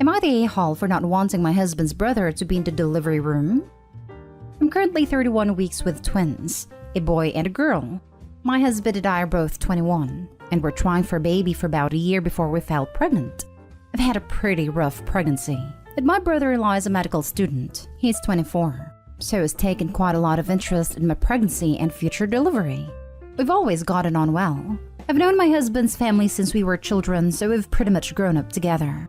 Am I the a-hole for not wanting my husband's brother to be in the delivery room? I'm currently 31 weeks with twins, a boy and a girl. My husband and I are both 21, and we're trying for a baby for about a year before we fell pregnant. I've had a pretty rough pregnancy, and my brother-in-law is a medical student. He's 24, so has taken quite a lot of interest in my pregnancy and future delivery. We've always gotten on well. I've known my husband's family since we were children, so we've pretty much grown up together.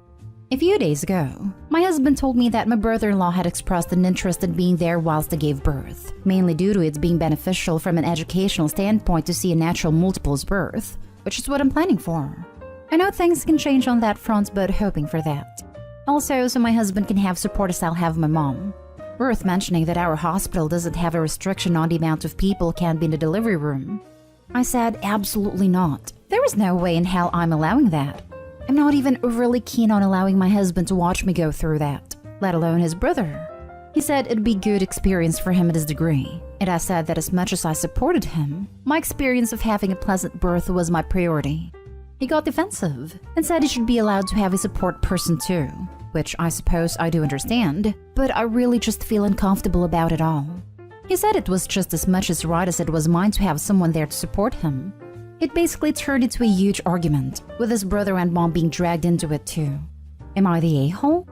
A few days ago, my husband told me that my brother-in-law had expressed an interest in being there whilst I gave birth, mainly due to it being beneficial from an educational standpoint to see a natural multiples birth, which is what I'm planning for. I know things can change on that front, but hoping for that. Also, so my husband can have support as I'll have my mom. Worth mentioning that our hospital doesn't have a restriction on the amount of people can be in the delivery room. I said absolutely not. There is no way in hell I'm allowing that. I'm not even overly keen on allowing my husband to watch me go through that, let alone his brother. He said it'd be a good experience for him at his degree, and I said that as much as I supported him, my experience of having a pleasant birth was my priority. He got defensive and said he should be allowed to have a support person too, which I suppose I do understand, but I really just feel uncomfortable about it all. He said it was just as much as right as it was mine to have someone there to support him. It basically turned into a huge argument, with his brother and mom being dragged into it too. Am I the a-hole?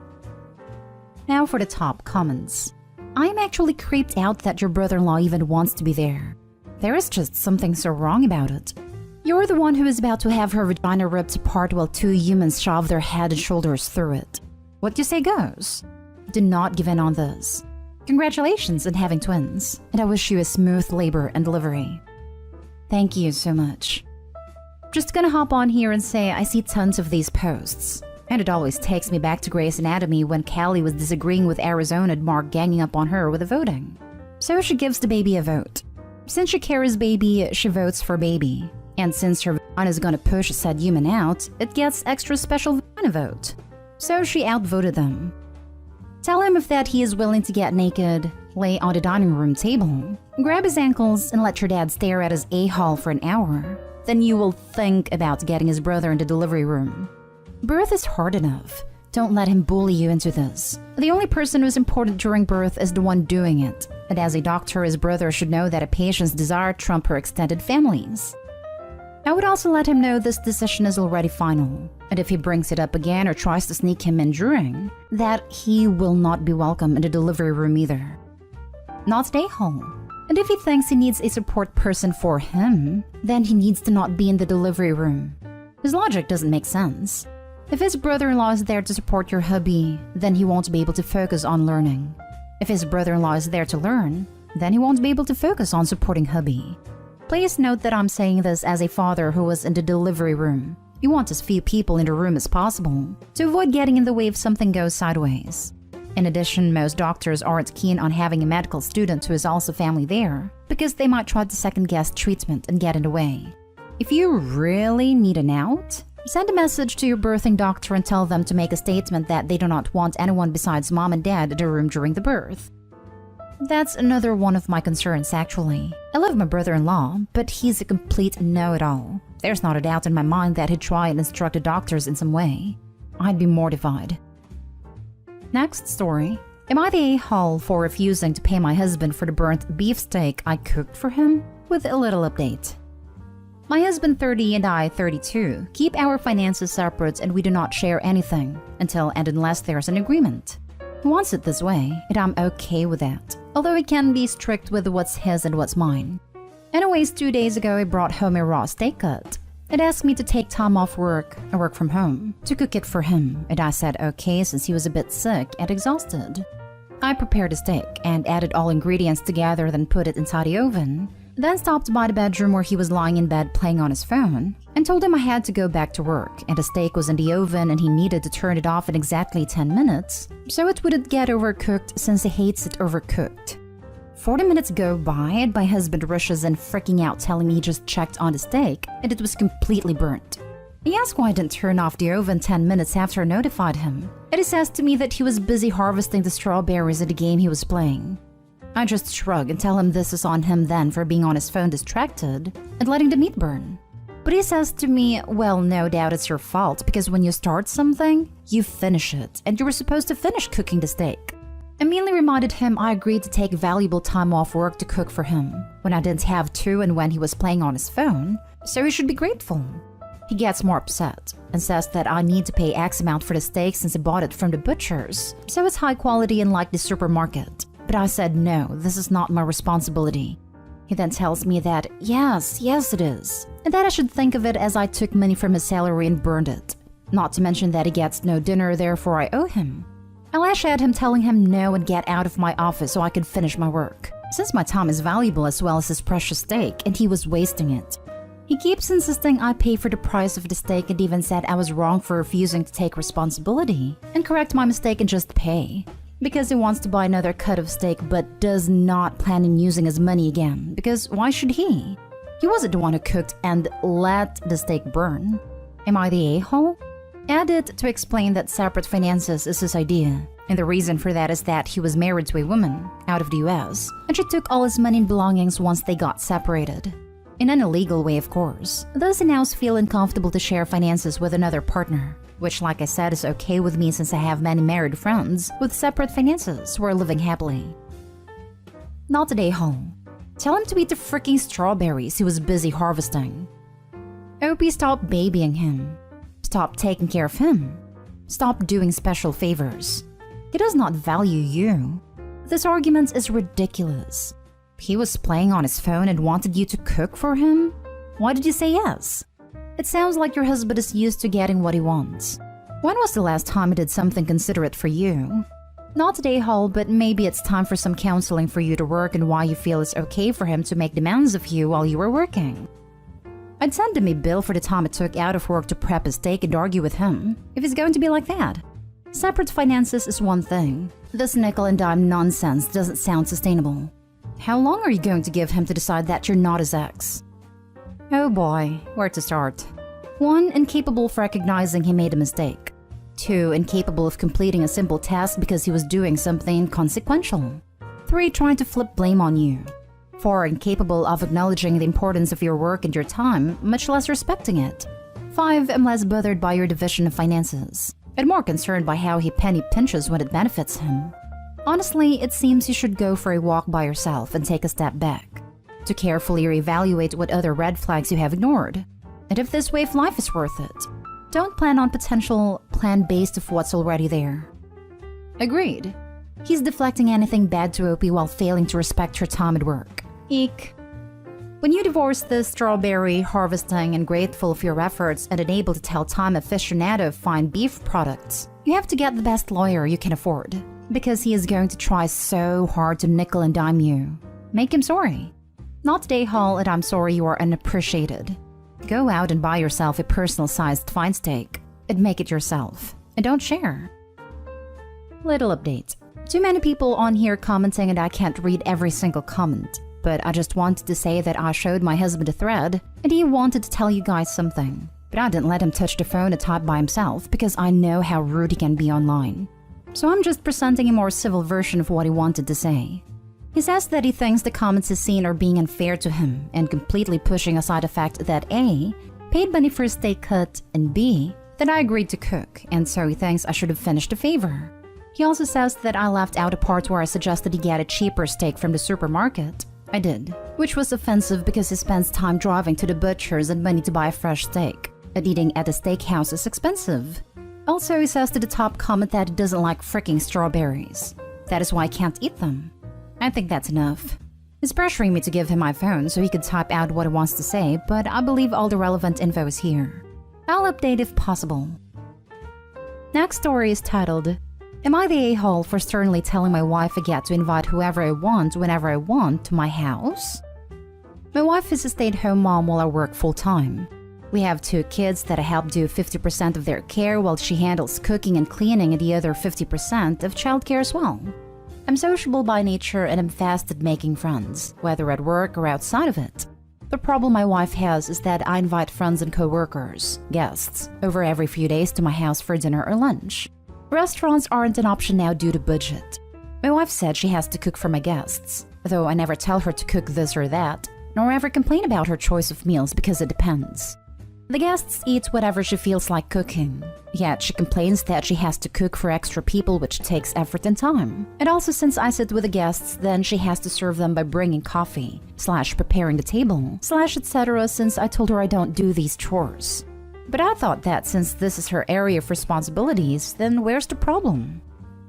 Now for the top comments. I am actually creeped out that your brother-in-law even wants to be there. There is just something so wrong about it. You're the one who is about to have her vagina ripped apart while two humans shove their head and shoulders through it. What you say goes. Do not give in on this. Congratulations on having twins, and I wish you a smooth labor and delivery. Thank you so much. Just gonna hop on here and say I see tons of these posts. And it always takes me back to Grey's Anatomy when Callie was disagreeing with Arizona and Mark ganging up on her with the voting. So she gives the baby a vote. Since she carries baby, she votes for baby. And since her vagina is gonna push said human out, it gets extra special vagina vote. So she outvoted them. Tell him if that he is willing to get naked, lay on the dining room table, grab his ankles, and let your dad stare at his a-hole for an hour. Then you will think about getting his brother in the delivery room. Birth is hard enough. Don't let him bully you into this. The only person who is important during birth is the one doing it. And as a doctor, his brother should know that a patient's desire trumps her extended family's. I would also let him know this decision is already final, and if he brings it up again or tries to sneak him in during, that he will not be welcome in the delivery room either. Not stay home. And if he thinks he needs a support person for him, then he needs to not be in the delivery room. His logic doesn't make sense. If his brother-in-law is there to support your hubby, then he won't be able to focus on learning. If his brother-in-law is there to learn, then he won't be able to focus on supporting hubby. Please note that I'm saying this as a father who was in the delivery room. You want as few people in the room as possible to avoid getting in the way if something goes sideways. In addition, most doctors aren't keen on having a medical student who is also family there because they might try to second-guess treatment and get in the way. If you really need an out, send a message to your birthing doctor and tell them to make a statement that they do not want anyone besides mom and dad in the room during the birth. That's another one of my concerns, actually. I love my brother-in-law, but he's a complete know-it-all. There's not a doubt in my mind that he'd try and instruct the doctors in some way. I'd be mortified. Next story. Am I the a-hole for refusing to pay my husband for the burnt beefsteak I cooked for him? With a little update. My husband 30 and I 32 keep our finances separate and we do not share anything until and unless there's an agreement. He wants it this way, and I'm okay with that, although he can be strict with what's his and what's mine. Anyways, 2 days ago I brought home a raw steak cut. It asked me to take time off work, I work from home, to cook it for him, and I said okay since he was a bit sick and exhausted. I prepared a steak and added all ingredients together, then put it inside the oven, then stopped by the bedroom where he was lying in bed playing on his phone, and told him I had to go back to work and the steak was in the oven and he needed to turn it off in exactly 10 minutes, so it wouldn't get overcooked since he hates it overcooked. 40 minutes go by and my husband rushes in freaking out telling me he just checked on the steak and it was completely burnt. He asked why I didn't turn off the oven 10 minutes after I notified him, and he says to me that he was busy harvesting the strawberries in the game he was playing. I just shrug and tell him this is on him then for being on his phone distracted and letting the meat burn. But he says to me, well, no doubt it's your fault because when you start something, you finish it, and you were supposed to finish cooking the steak. I immediately reminded him I agreed to take valuable time off work to cook for him when I didn't have to and when he was playing on his phone, so he should be grateful. He gets more upset and says that I need to pay X amount for the steak since I bought it from the butchers, so it's high quality and like the supermarket. But I said no, this is not my responsibility. He then tells me that yes it is, and that I should think of it as I took money from his salary and burned it. Not to mention that he gets no dinner, therefore I owe him. I lash at him telling him no and get out of my office so I could finish my work, since my time is valuable as well as his precious steak and he was wasting it. He keeps insisting I pay for the price of the steak and even said I was wrong for refusing to take responsibility and correct my mistake and just pay. Because he wants to buy another cut of steak but does not plan on using his money again, because why should he? He wasn't the one who cooked and let the steak burn. Am I the a-hole? Added to explain that separate finances is his idea, and the reason for that is that he was married to a woman out of the US, and she took all his money and belongings once they got separated. In an illegal way, of course. Thus he now feels uncomfortable to share finances with another partner, which, like I said, is okay with me since I have many married friends with separate finances who are living happily. Not today, home. Tell him to eat the freaking strawberries he was busy harvesting. Opie, stop babying him. Stop taking care of him. Stop doing special favors. He does not value you. This argument is ridiculous. He was playing on his phone and wanted you to cook for him? Why did you say yes? It sounds like your husband is used to getting what he wants. When was the last time he did something considerate for you? Not today, Hall, but maybe it's time for some counseling for you to work and why you feel it's okay for him to make demands of you while you were working. I'd send him a bill for the time it took out of work to prep his steak and argue with him, if he's going to be like that. Separate finances is one thing. This nickel and dime nonsense doesn't sound sustainable. How long are you going to give him to decide that you're not his ex? Oh boy, where to start? 1. Incapable of recognizing he made a mistake. 2. Incapable of completing a simple task because he was doing something inconsequential. 3. Trying to flip blame on you. 4. Incapable of acknowledging the importance of your work and your time, much less respecting it. 5. Am less bothered by your division of finances, and more concerned by how he penny pinches when it benefits him. Honestly, it seems you should go for a walk by yourself and take a step back, to carefully reevaluate what other red flags you have ignored, and if this way of life is worth it. Don't plan on potential plan based of what's already there. Agreed. He's deflecting anything bad to Opie while failing to respect her time at work. Eek. When you divorce the strawberry harvesting and grateful of your efforts and unable to tell time aficionado of fine beef products, you have to get the best lawyer you can afford, because he is going to try so hard to nickel and dime you. Make him sorry. Not today, Hall, and I'm sorry you are unappreciated. Go out and buy yourself a personal-sized fine steak and make it yourself. And don't share. Little update. Too many people on here commenting and I can't read every single comment. But I just wanted to say that I showed my husband a thread and he wanted to tell you guys something. But I didn't let him touch the phone and type by himself because I know how rude he can be online. So I'm just presenting a more civil version of what he wanted to say. He says that he thinks the comments he's seen are being unfair to him and completely pushing aside the fact that A, paid money for a steak cut, and B, that I agreed to cook, and so he thinks I should have finished the favor. He also says that I left out a part where I suggested he get a cheaper steak from the supermarket. I did, which was offensive because he spends time driving to the butcher's and money to buy a fresh steak, and eating at a steakhouse is expensive. Also, he says to the top comment that he doesn't like freaking strawberries. That is why I can't eat them. I think that's enough. He's pressuring me to give him my phone so he could type out what he wants to say, but I believe all the relevant info is here. I'll update if possible. Next story is titled, Am I the a-hole for sternly telling my wife I get to invite whoever I want whenever I want to my house? My wife is a stay-at-home mom while I work full-time. We have 2 kids that I help do 50% of their care while she handles cooking and cleaning and the other 50% of childcare as well. I'm sociable by nature and I'm fast at making friends, whether at work or outside of it. The problem my wife has is that I invite friends and co-workers, guests, over every few days to my house for dinner or lunch. Restaurants aren't an option now due to budget. My wife said she has to cook for my guests, though I never tell her to cook this or that, nor ever complain about her choice of meals because it depends. The guests eat whatever she feels like cooking, yet she complains that she has to cook for extra people, which takes effort and time. And also, since I sit with the guests, then she has to serve them by bringing coffee, / preparing the table, / etc. since I told her I don't do these chores. But I thought that since this is her area of responsibilities, then where's the problem?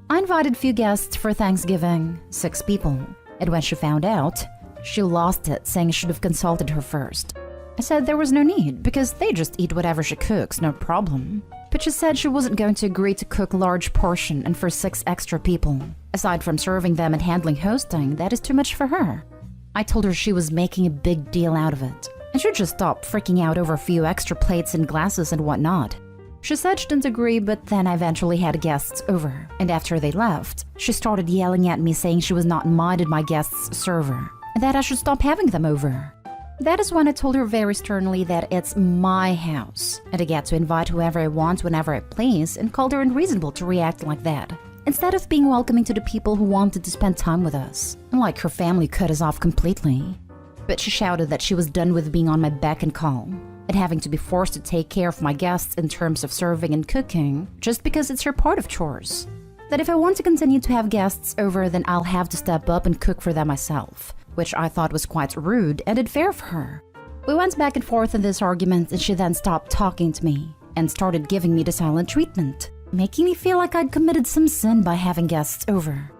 I invited few guests for Thanksgiving, 6 people, and when she found out, she lost it, saying I should have consulted her first. I said there was no need, because they just eat whatever she cooks, no problem. But she said she wasn't going to agree to cook large portion and for 6 extra people. Aside from serving them and handling hosting, that is too much for her. I told her she was making a big deal out of it, and should just stop freaking out over a few extra plates and glasses and whatnot. She said she didn't agree, but then I eventually had guests over, and after they left, she started yelling at me saying she was not minded my guests' server, and that I should stop having them over. That is when I told her very sternly that it's my house, and I get to invite whoever I want whenever I please, and called her unreasonable to react like that, instead of being welcoming to the people who wanted to spend time with us, unlike her family cut us off completely. But she shouted that she was done with being on my beck and call, and having to be forced to take care of my guests in terms of serving and cooking, just because it's her part of chores. That if I want to continue to have guests over, then I'll have to step up and cook for them myself, which I thought was quite rude and unfair for her. We went back and forth in this argument, and she then stopped talking to me and started giving me the silent treatment, making me feel like I'd committed some sin by having guests over.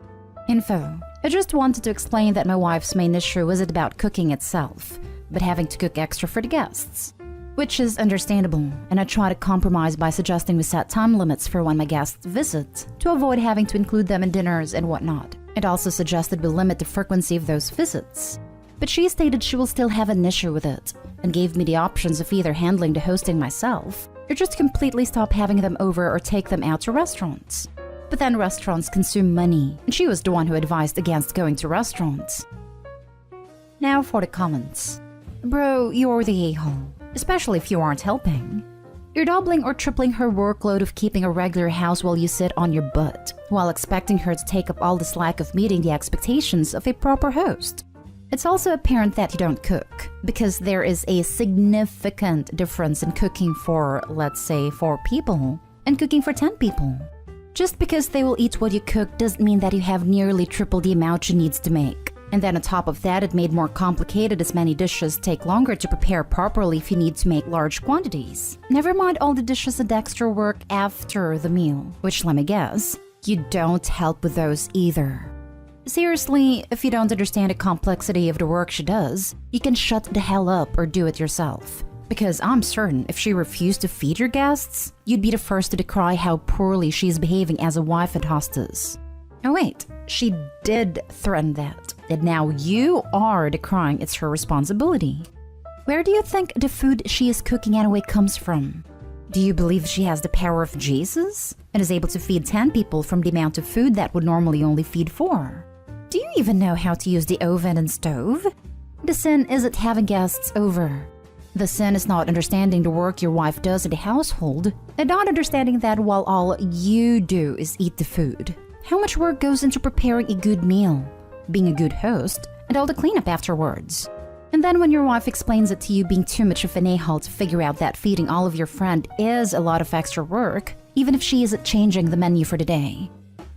Info: I just wanted to explain that my wife's main issue wasn't about cooking itself, but having to cook extra for the guests, which is understandable, and I try to compromise by suggesting we set time limits for when my guests visit to avoid having to include them in dinners and whatnot. It also suggested we limit the frequency of those visits. But she stated she will still have an issue with it, and gave me the options of either handling the hosting myself, or just completely stop having them over or take them out to restaurants. But then restaurants consume money, and she was the one who advised against going to restaurants. Now for the comments. Bro, you're the a-hole, especially if you aren't helping. You're doubling or tripling her workload of keeping a regular house while you sit on your butt, while expecting her to take up all the slack of meeting the expectations of a proper host. It's also apparent that you don't cook, because there is a significant difference in cooking for, let's say, 4 people, and cooking for 10 people. Just because they will eat what you cook doesn't mean that you have nearly triple the amount she needs to make. And then on top of that, it made more complicated as many dishes take longer to prepare properly if you need to make large quantities. Never mind all the dishes and extra work after the meal, which, let me guess, you don't help with those either. Seriously, if you don't understand the complexity of the work she does, you can shut the hell up or do it yourself. Because I'm certain if she refused to feed your guests, you'd be the first to decry how poorly she's behaving as a wife and hostess. Oh wait, she did threaten that, and now you are decrying it's her responsibility. Where do you think the food she is cooking anyway comes from? Do you believe she has the power of Jesus and is able to feed 10 people from the amount of food that would normally only feed 4? Do you even know how to use the oven and stove? The sin isn't having guests over. The sin is not understanding the work your wife does in the household, and not understanding that while all you do is eat the food, how much work goes into preparing a good meal, being a good host, and all the cleanup afterwards. And then when your wife explains it to you being too much of an a-hole to figure out that feeding all of your friend is a lot of extra work, even if she isn't changing the menu for the day.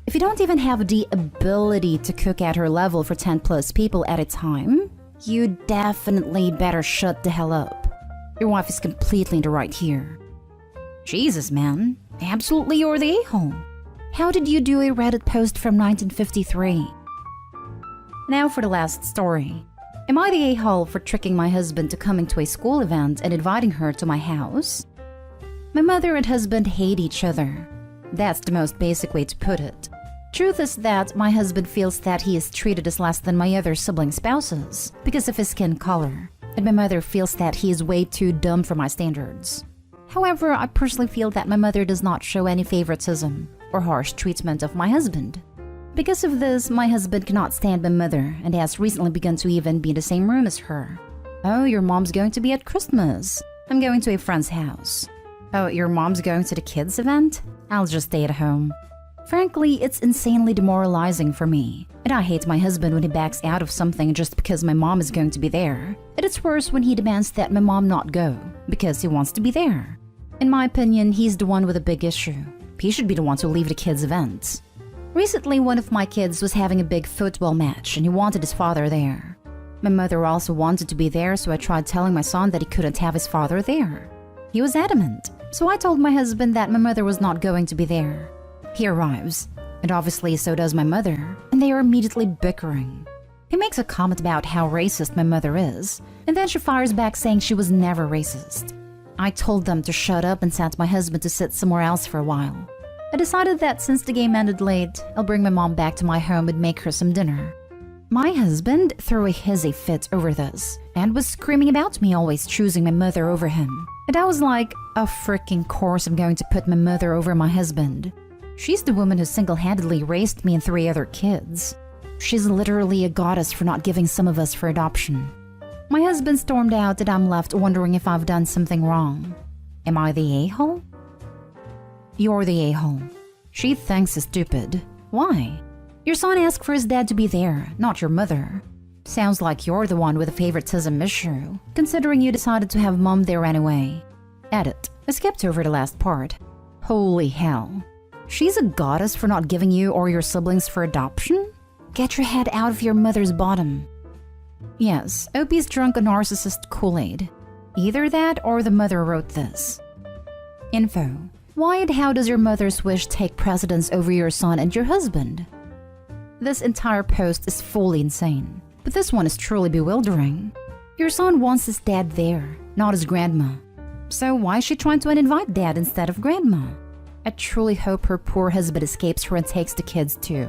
If you don't even have the ability to cook at her level for 10 plus people at a time, you definitely better shut the hell up. Your wife is completely in the right here. Jesus, man. Absolutely you're the a-hole. How did you do a Reddit post from 1953? Now for the last story. Am I the a-hole for tricking my husband to coming to a school event and inviting her to my house? My mother and husband hate each other. That's the most basic way to put it. Truth is that my husband feels that he is treated as less than my other sibling spouses because of his skin color, and my mother feels that he is way too dumb for my standards. However, I personally feel that my mother does not show any favoritism or harsh treatment of my husband. Because of this, my husband cannot stand my mother and has recently begun to even be in the same room as her. Oh, your mom's going to be at Christmas. I'm going to a friend's house. Oh, your mom's going to the kids' event? I'll just stay at home. Frankly, it's insanely demoralizing for me. And I hate my husband when he backs out of something just because my mom is going to be there. And it's worse when he demands that my mom not go because he wants to be there. In my opinion, he's the one with a big issue. He should be the one to leave the kids' events. Recently, one of my kids was having a big football match and he wanted his father there. My mother also wanted to be there, so I tried telling my son that he couldn't have his father there. He was adamant, so I told my husband that my mother was not going to be there. He arrives, and obviously so does my mother, and they are immediately bickering. He makes a comment about how racist my mother is, and then she fires back saying she was never racist. I told them to shut up and sent my husband to sit somewhere else for a while. I decided that since the game ended late, I'll bring my mom back to my home and make her some dinner. My husband threw a hissy fit over this, and was screaming about me always choosing my mother over him. And I was like, of freaking course I'm going to put my mother over my husband. She's the woman who single-handedly raised me and 3 other kids. She's literally a goddess for not giving some of us for adoption. My husband stormed out and I'm left wondering if I've done something wrong. Am I the a-hole? You're the a-hole. She thinks he's stupid. Why? Your son asked for his dad to be there, not your mother. Sounds like you're the one with a favoritism issue, considering you decided to have mom there anyway. Edit. I skipped over the last part. Holy hell. She's a goddess for not giving you or your siblings for adoption? Get your head out of your mother's bottom. Yes, Opie's drunk a narcissist Kool-Aid. Either that or the mother wrote this. Info. Why and how does your mother's wish take precedence over your son and your husband? This entire post is fully insane, but this one is truly bewildering. Your son wants his dad there, not his grandma. So why is she trying to uninvite dad instead of grandma? I truly hope her poor husband escapes her and takes the kids too.